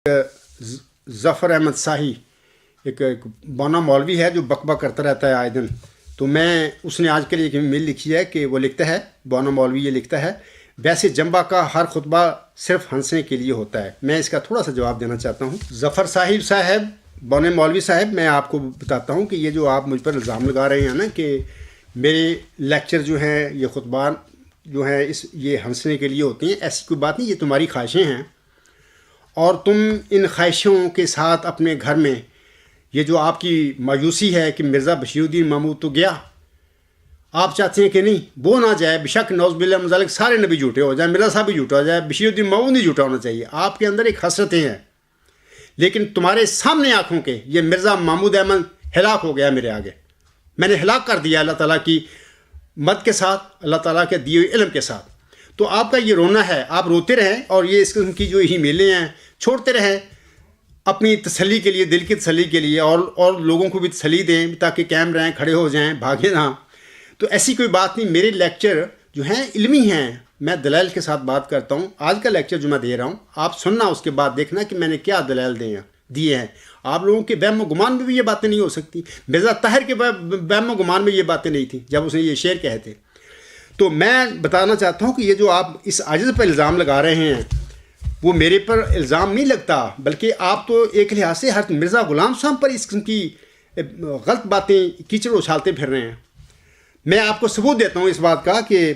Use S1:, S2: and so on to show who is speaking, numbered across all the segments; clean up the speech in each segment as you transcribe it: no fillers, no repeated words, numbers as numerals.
S1: ظفر احمد شاہی ایک بانا مولوی ہے جو بک کرتا رہتا ہے آئے دن. تو اس نے آج کل ایک میل لکھی ہے کہ وہ لکھتا ہے، بانا مولوی یہ لکھتا ہے، ویسے جنبہ کا ہر خطبہ صرف ہنسنے کے لیے ہوتا ہے. میں اس کا تھوڑا سا جواب دینا چاہتا ہوں. ظفر صاحب بانا مولوی صاحب، میں آپ کو بتاتا ہوں کہ یہ جو آپ مجھ پر الزام لگا رہے ہیں نا کہ میرے لیکچر جو ہیں، یہ خطبات جو ہیں یہ ہنسنے کے لیے ہوتے ہیں، ایسی کوئی بات نہیں. یہ تمہاری خواہشیں ہیں اور تم ان خواہشوں کے ساتھ اپنے گھر میں یہ جو آپ کی مایوسی ہے کہ مرزا بشیر الدین محمود تو گیا، آپ چاہتے ہیں کہ نہیں وہ نہ جائے. بشک نعوذ باللہ من ذالک سارے نبی جھوٹے ہو جائیں، مرزا صاحب بھی جھوٹا ہو جائے، بشیر الدین محمود نہیں جھوٹا ہونا چاہیے. آپ کے اندر ایک حسرتیں ہیں، لیکن تمہارے سامنے آنکھوں کے یہ مرزا محمود احمد ہلاک ہو گیا میرے آگے. میں نے ہلاک کر دیا اللہ تعالیٰ کی مدد کے ساتھ، اللہ تعالیٰ کے دیے ہوئے علم کے ساتھ. تو آپ کا یہ رونا ہے، آپ روتے رہیں اور یہ اس قسم کی جو ای میلیں ہیں چھوڑتے رہیں اپنی تسلی کے لیے، دل کی تسلی کے لیے، اور لوگوں کو بھی تسلی دیں تاکہ قائم رہیں، کھڑے ہو جائیں، بھاگیں نہ. تو ایسی کوئی بات نہیں. میرے لیکچر جو ہیں علمی ہیں، میں دلائل کے ساتھ بات کرتا ہوں. آج کا لیکچر جو میں دے رہا ہوں آپ سننا، اس کے بعد دیکھنا کہ میں نے کیا دلائل دیے ہیں. آپ لوگوں کے وہم و گمان میں بھی یہ باتیں نہیں ہو سکتی. مرزا طاہر کے وہم و گمان میں یہ باتیں نہیں تھیں جب اس نے یہ شعر کہے تھے. تو میں بتانا چاہتا ہوں کہ یہ جو آپ اس عاجز پر الزام لگا رہے ہیں وہ میرے پر الزام نہیں لگتا، بلکہ آپ تو ایک لحاظ سے ہر مرزا غلام صاحب پر اس قسم کی غلط باتیں کیچڑ اچھالتے پھر رہے ہیں. میں آپ کو ثبوت دیتا ہوں اس بات کا کہ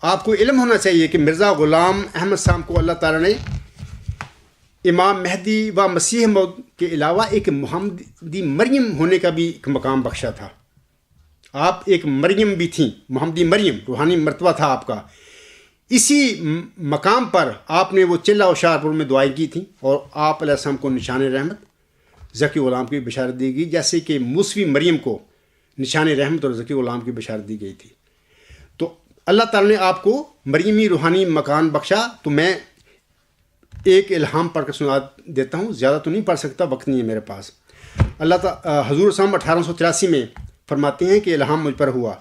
S1: آپ کو علم ہونا چاہیے کہ مرزا غلام احمد صاحب کو اللہ تعالیٰ نے امام مہدی و مسیح موعود کے علاوہ ایک محمدی مریم ہونے کا بھی ایک مقام بخشا تھا. آپ ایک مریم بھی تھیں، محمدی مریم، روحانی مرتبہ تھا آپ کا. اسی مقام پر آپ نے وہ چلہ و شارپور میں دعائیں کی تھیں اور آپ علیہ السلام کو نشان رحمت ذکی غلام کی بشارت دی گئی، جیسے کہ موسوی مریم کو نشان رحمت اور ذکی غلام کی بشارت دی گئی تھی. تو اللہ تعالیٰ نے آپ کو مریمی روحانی مکان بخشا. تو میں ایک الہام پڑھ کر سنا دیتا ہوں، زیادہ تو نہیں پڑھ سکتا، وقت نہیں ہے میرے پاس. اللہ تعالیٰ حضور صلی 1883 میں فرماتے ہیں کہ الہام مجھ پر ہوا.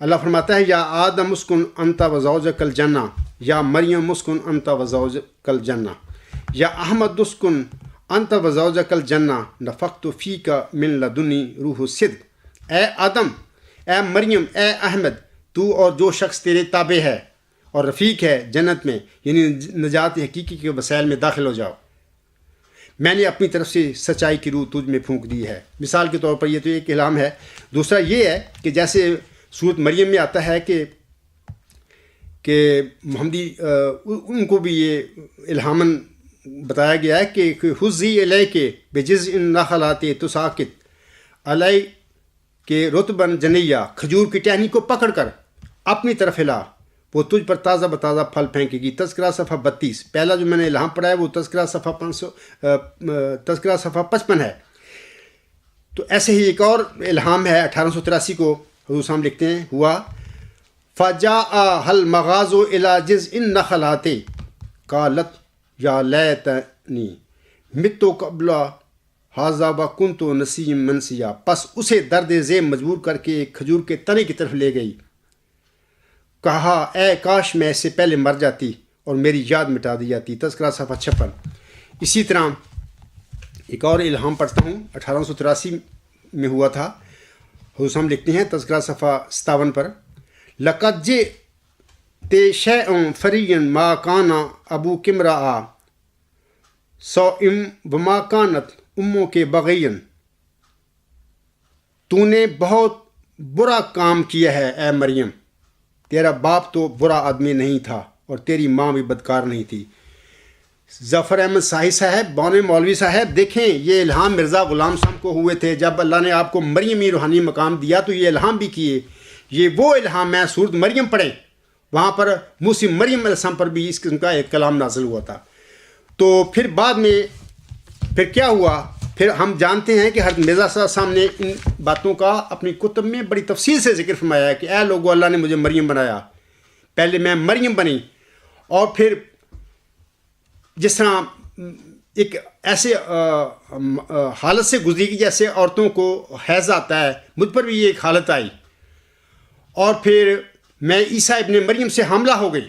S1: اللہ فرماتا ہے یا آدم اسکن انت و زوجک الجنہ، یا مریم اسکن انت و زوجک الجنہ، یا احمد اسکن انت و زوجک الجنہ نفخت فیک من لدنی روح الصدق. اے آدم، اے مریم، اے احمد، تو اور جو شخص تیرے تابع ہے اور رفیق ہے جنت میں، یعنی نجات حقیقی کے وسائل میں داخل ہو جاؤ. میں نے اپنی طرف سے سچائی کی روح تجھ میں پھونک دی ہے. مثال کے طور پر یہ تو ایک الہام ہے. دوسرا یہ ہے کہ جیسے سورۃ مریم میں آتا ہے کہ محمدی ان کو بھی یہ الہاماً بتایا گیا ہے کہ حزی الیک بجذع النخلۃ تساقط علیک کے رطبا جنیہ، کھجور کی ٹہنی کو پکڑ کر اپنی طرف ہلا، وہ تجھ پر تازہ بتازہ پھل پھینکے گی. تذکرہ صفحہ 32. پہلا جو میں نے الہام پڑھا ہے وہ تذکرہ صفحہ 55 ہے. تو ایسے ہی ایک اور الہام ہے 1883 کو حضور صاحب لکھتے ہیں ہوا فَجَاءَ الْمَغَازُ إِلَى جِذْعِ النَّخْلَةِ قَالَتْ يَا لَيْتَنِي مِتُّ قَبْلَ هَذَا وَكُنْتُ نَسِيًّا مَنسِيًّا. پس اسے درد ذیل مجبور کر کے ایک کھجور کے تنے کی طرف لے گئی، کہا اے کاش میں اس سے پہلے مر جاتی اور میری یاد مٹا دی جاتی. تذکرہ صفحہ 56. اسی طرح ایک اور الہام پڑھتا ہوں 1883 میں ہوا تھا. حضور صاحب لکھتے ہیں تذکرہ صفحہ 57 پر لَقَدْ جِئْتَ شَيْئًا فَرِيًّا مَا كَانَ أَبُوكِ امْرَأً سَوْءٍ وَمَا كَانَتْ أُمُّكِ بَغِيًّا. تو نے بہت برا کام کیا ہے اے مریم، تیرا باپ تو برا آدمی نہیں تھا اور تیری ماں بھی بدکار نہیں تھی. ظفر احمد شاہی صاحب، بانا مولوی صاحب، دیکھیں یہ الہام مرزا غلام صاحب کو ہوئے تھے. جب اللہ نے آپ کو مریمی روحانی مقام دیا تو یہ الہام بھی کیے. یہ وہ الہام ہے، سورۃ مریم پڑھیں، وہاں پر موسی مریم علیہ السلام پر بھی اس قسم کا ایک کلام نازل ہوا تھا. تو پھر بعد میں پھر کیا ہوا، پھر ہم جانتے ہیں کہ حضرت مرزا صاحب نے ان باتوں کا اپنی کتب میں بڑی تفصیل سے ذکر فرمایا ہے کہ اے لوگو، اللہ نے مجھے مریم بنایا، پہلے میں مریم بنی اور پھر جس طرح ایک ایسے حالت سے گزری کہ جیسے عورتوں کو حیض آتا ہے، مجھ پر بھی یہ ایک حالت آئی اور پھر میں عیسیٰ ابن مریم سے حاملہ ہو گئی.